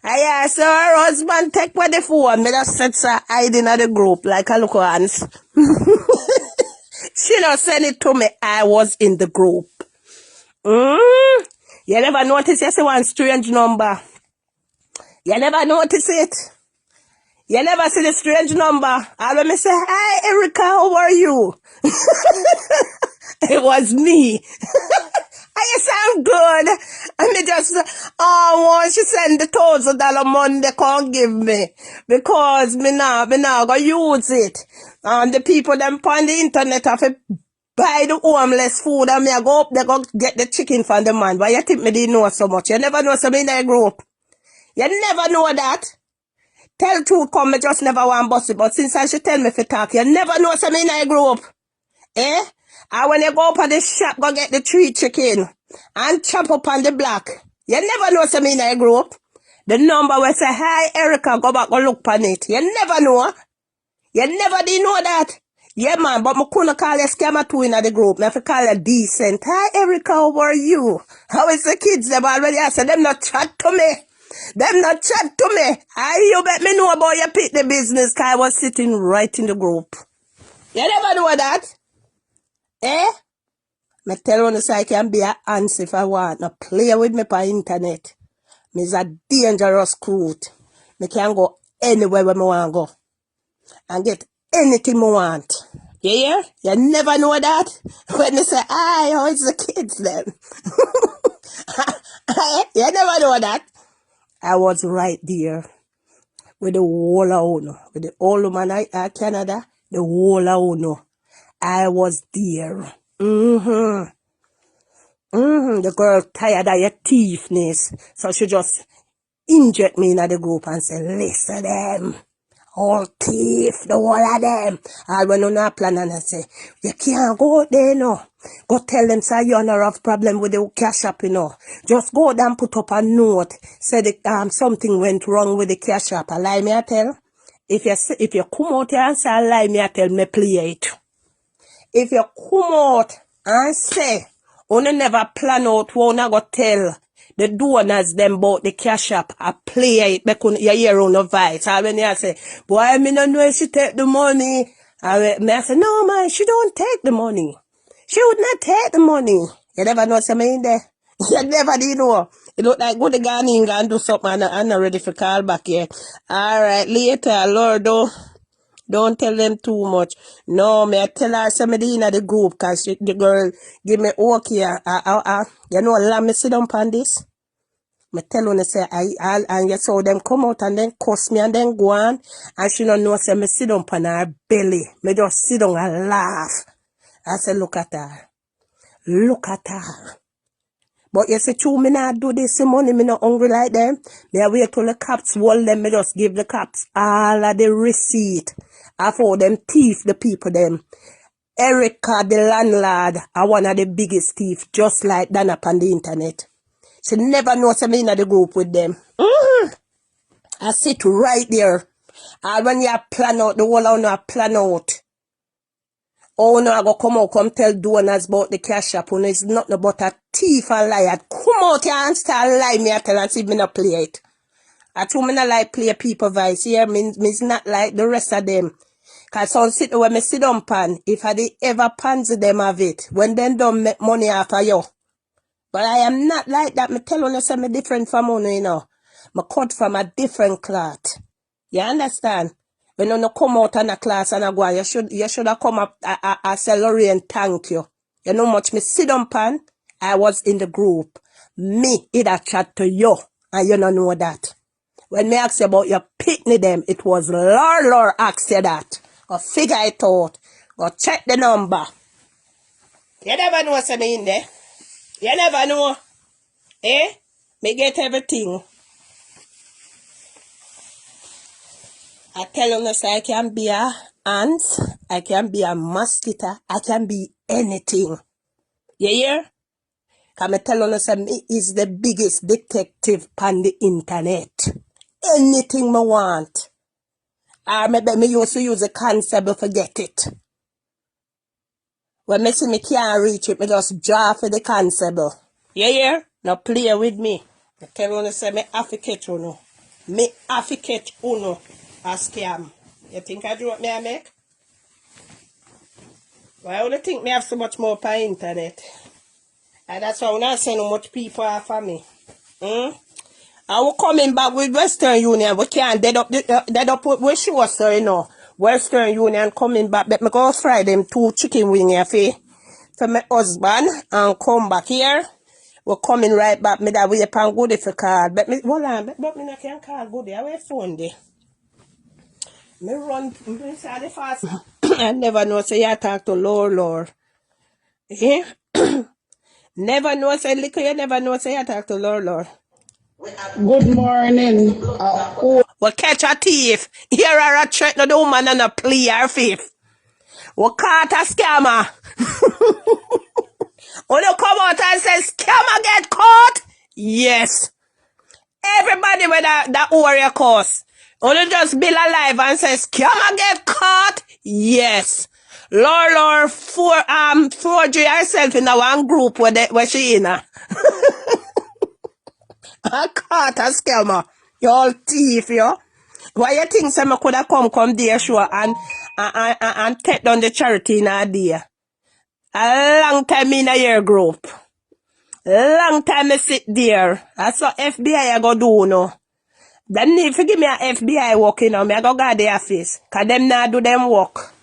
Yeah, so her husband take with the phone. Me just set her hiding at the group like a look hands. She just send it to me. I was in the group. You never notice you see one strange number. You never notice it. You never see the strange number. And when me say, hi Erica, how are you? It was me. I sound good. And me just, once she send the $1,000 money, they can't give me. Because me now gonna use it. And the people them on the internet have to buy the homeless food and me I go up, they go get the chicken from the man. But you think me didn't know so much? You never know something in that group. You never know that. Tell truth come, me just never want bust it. But since I should tell me if you talk, you never know something in that group. Eh? And when you go up at the shop, go get the 3 chicken and chop up on the block. You never know something in that group. The number will say, hi Erica, go back and look on it. You never know. You never did know that. Yeah man, but I couldn't call you scammer too in the group. I have to call you decent. Hi Erica, how are you? How is the kids? Them already answered. Them not chat to me. Them not chat to me. You bet me know about your pick the business because I was sitting right in the group. You never know that. Eh? Me tell you, I can be a ants if I want. No play with me on internet. Me's a dangerous crowd. Me can go anywhere where me want to go. And get anything me want. You hear? You never know that. When they say, hi, how is the kids then? You never know that. I was right there. With the whole of Uno. With the old woman at Canada. The whole of Uno. I was there. The girl tired of your thiefness. So she just inject me in the group and say, listen them. All thief, the whole of them. I went on a plan and I say, you can't go out there, no. Go tell them, say, you don't have problem with the cash app, you know. Just go down and put up a note. Say that something went wrong with the cash app. I lie me, I tell. If you come out here and say, I lie me, I tell me, play it. If you come out and say, you never plan out what you go tell the donors them about the cash app, I play it, because you hear on the voice. And when you say, boy, I don't know if she take the money. I say, no man, she don't take the money. She would not take the money. You never know something in there. You never did know. It look like go to Ghana and do something and I'm not ready for call back yet. Alright, later, Lord, don't tell them too much. No, me I tell her somebody in the group because the girl give me okay. You know, let me sit down on this. Me tell her, say, and you saw them come out and then cuss me and then go on. And she don't know, say, me sit down on her belly. Me just sit down and laugh. I say, look at her. Look at her. But you say, true, me not do this money, me not hungry like them. Me I wait till the cops hold them, me just give the cops all of the receipt. After them thief, the people them. Erica, the landlord, are one of the biggest thief, just like that up on the internet. She never knows me in the group with them. I sit right there. And when you plan out, the whole of you plan out. Oh no, I go come out, come tell donors about the cash app. No, it's nothing but a thief and liar. Come out here and start lie me, I tell and see me not play it. I told me not like play people voice here, means not like the rest of them. Cause some sit when me sit on pan, if I did ever pansy them have it, when them don't make money after you. But I am not like that. Me tell you, say me different from you know. Me cut from a different cloth. You understand? When you come out on a class and I go, you should have come up a salary and thank you. You know much me sit on pan, I was in the group. Me, it a chat to you, and you don't know that. When me ask you about your picnic them, it was Lord asked you that. Go figure it out. Go check the number. You never know what's in there. You never know. Eh? Me get everything. I tell you, so I can be a ant, I can be a mosquito, I can be anything. You hear? Because I tell you, so me is the biggest detective on the internet. Anything me want. Or maybe me used to use a constable, forget it. When me see me can't reach it, me just draw for the constable. You hear? Now play with me. I tell you, so me have to catch you now. Me have to catch uno a scam. You think I do what me I make? Why only think me have so much more per internet? And that's why when I say how much people are for me. And we're coming back with Western Union. We can't dead up we sure, sir, you know. Western Union coming back. Let me go fry them 2 chicken wing here for my husband and come back here. We're coming right back. Me that way upon good if you call. But me hold on, but me not can call good. I will phone there. Me run inside the fast. I never know say you talk to Lord. Eh? Never know say liquor, you never know say you talk to Lord. Good morning. We catch a thief. Here are a threat to the woman and a plea her faith. We caught a scammer. When you come out and say scammer get caught? Yes. Everybody with that warrior course. When you just be alive and say scammer get caught? Yes. Lord, forgery herself in a one group where she in. I caught a scammer. You all thief, yo. Why you think some could have come there sure and take down the charity in a day? A long time in a year group. Long time I sit there. That's what FBI I go do no. Them need to give me a FBI work, you know. Me I go guard the office. Cause them not do them work.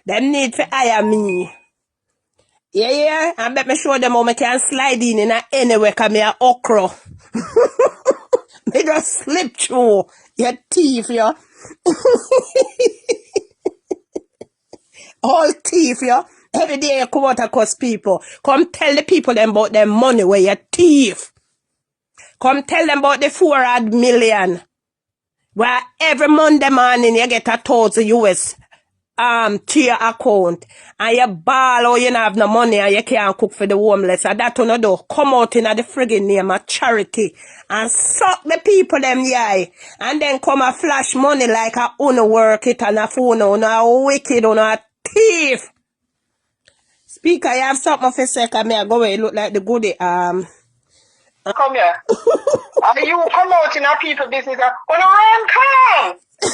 Them need to hire me. Yeah. And let me show them how I can slide in anywhere cause me a okra. Me just slip through. You thief, yo. All thief, yo. Every day you come out and cuss people. Come tell the people them about them money where you thief. Come tell them about the 400 million. Where every Monday morning you get 1,000 US to your account. And you ball or you don't have no money and you can't cook for the homeless. And that one do. Come out in the friggin' name of charity. And suck the people them eye. And then come a flash money like a uno work it and a phone on a wicked on a thief. Speaker, you have something for a second. Me I go away look like the goodie. Come here. And you come out in a people business. When I come. Whoa,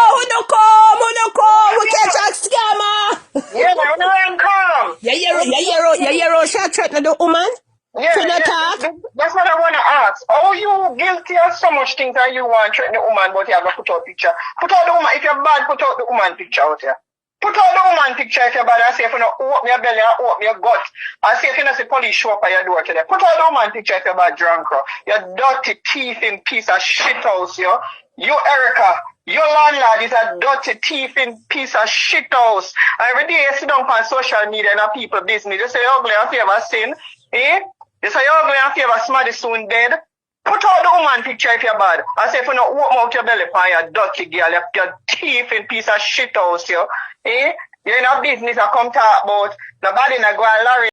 who no come? We catch a scammer. Yeah, when I come. You hear she threaten the woman? Yeah, that's what I want to ask. Are you guilty of so much things that you want to threaten the woman, but you have to put out picture? Put out the woman. If you're bad, put out the woman picture out here. Put out the woman picture if you're bad and say if you don't open your belly and open your gut. And say if you don't see police show up at your door today. Put out the woman picture if you're bad drunk. You dirty thieving piece of shit house, yo. You, Erica, your landlord is a dirty thieving piece of shit house. And every day you sit down on social media and people business. You say you're ugly and favor sin. Eh? You say you're ugly and favor somebody soon dead. Put out the woman picture if you're bad. I say if you don't open out your belly pan, you dirty girl, you thieving piece of shit house, yo. Eh? You're in a business I come talk about. Nobody not go and lorry.